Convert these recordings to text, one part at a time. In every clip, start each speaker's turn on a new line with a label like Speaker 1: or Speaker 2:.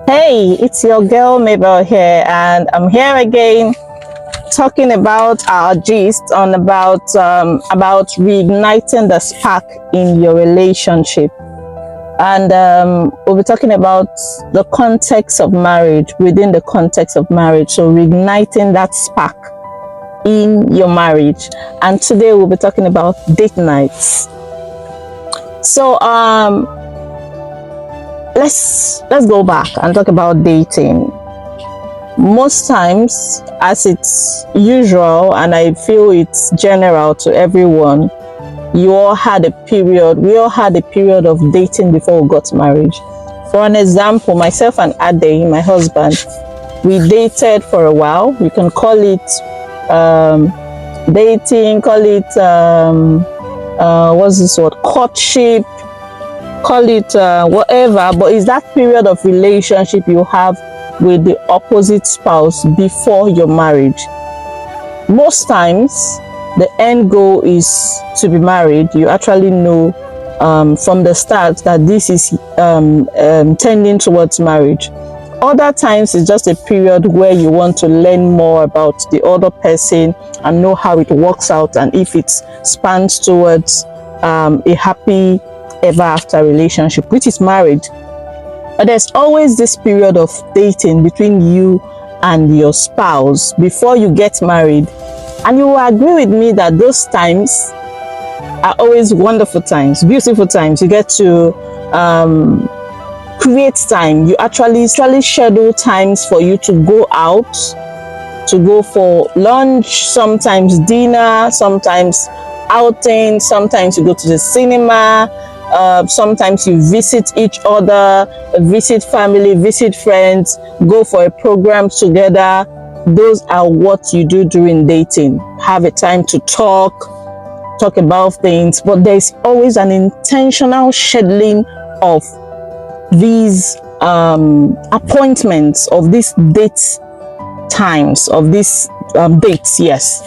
Speaker 1: Hey, it's your girl Mabel here, and I'm here again talking about our gist on about reigniting the spark in your relationship. And we'll be talking about the context of marriage, within the context of marriage. So reigniting that spark in your marriage. And today we'll be talking about date nights. So let's go back and talk about dating. Most times, as it's usual, and I feel it's general to everyone, we all had a period of dating before we got married. For an example, myself and Ade, my husband, we dated for a while. You can call it dating, call it what's this word, courtship, call it whatever, but it's that period of relationship you have with the opposite spouse before your marriage. Most times the end goal is to be married. You actually know from the start that this is tending towards marriage. Other times it's just a period where you want to learn more about the other person and know how it works out, and if it spans towards a happy ever after relationship, which is marriage. But there's always this period of dating between you and your spouse before you get married. And you will agree with me that those times are always wonderful times, beautiful times. You get to create time. You actually schedule times for you to go out, to go for lunch, sometimes dinner, sometimes outing, sometimes you go to the cinema. Sometimes you visit each other, visit family, visit friends, go for a program together. Those are what you do during dating. Have a time to talk about things, but there's always an intentional scheduling of these appointments, of these date times, of these dates, yes.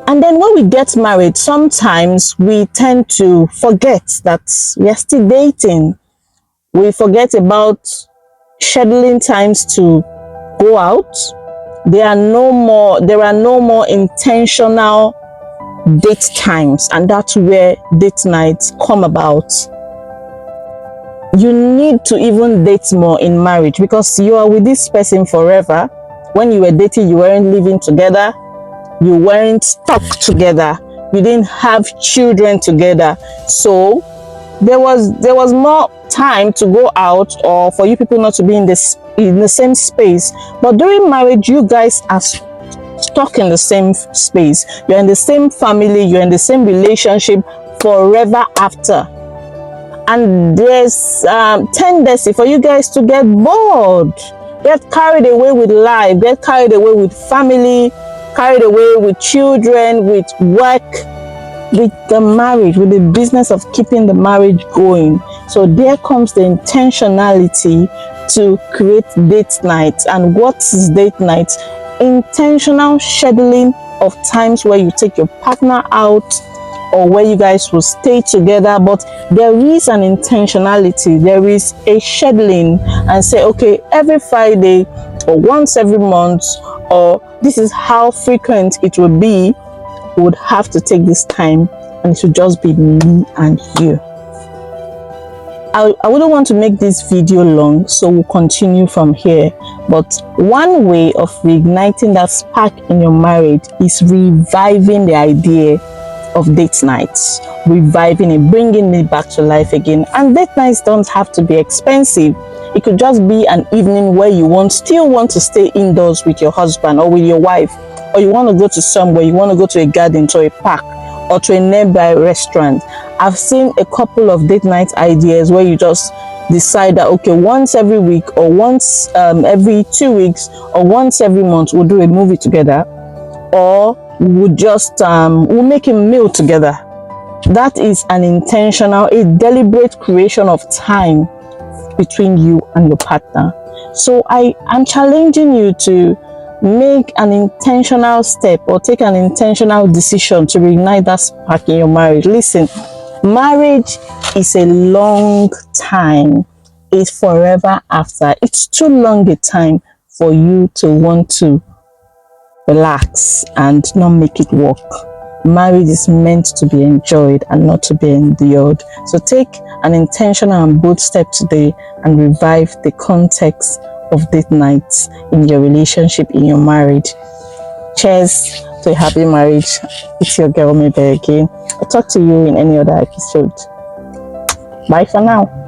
Speaker 1: And then when we get married, sometimes we tend to forget that we are still dating. We forget about scheduling times to go out. There are no more intentional date times, and that's where date nights come about. You need to even date more in marriage because you are with this person forever. When you were dating, you weren't living together. You weren't stuck together. You didn't have children together. So there was more time to go out, or for you people not to be in the same space. But during marriage, you guys are stuck in the same space. You're in the same family. You're in the same relationship forever after. And there's tendency for you guys to get bored, get carried away with life, get carried away with family, carried away with children, with work, with the marriage, with the business of keeping the marriage going. So there comes the intentionality to create date nights. And what is date nights? Intentional scheduling of times where you take your partner out, or where you guys will stay together, but there is an intentionality, there is a scheduling, and say, okay, every Friday or once every month, or this is how frequent it will be, we would have to take this time, and it should just be me and you. I wouldn't want to make this video long, so we'll continue from here. But one way of reigniting that spark in your marriage is reviving the idea of date nights, reviving it, bringing it back to life again. And date nights don't have to be expensive. It could just be an evening where you still want to stay indoors with your husband or with your wife, or you want to go to somewhere, you want to go to a garden, to a park, or to a nearby restaurant. I've seen a couple of date night ideas where you just decide that, okay, once every week, or once every 2 weeks, or once every month, we'll do a movie together, or we'll just we'll make a meal together. That is an intentional, a deliberate creation of time between you and your partner. So I am challenging you to make an intentional step, or take an intentional decision to reignite that spark in your marriage. Listen, Marriage is a long time. It's forever after. It's too long a time for you to want to relax and not make it work. Marriage is meant to be enjoyed and not to be endured. So take an intentional and bold step today and revive the context of date nights in your relationship, in your marriage. Cheers to a happy marriage. It's your girl Maybe again. I'll talk to you in any other episode. Bye for now.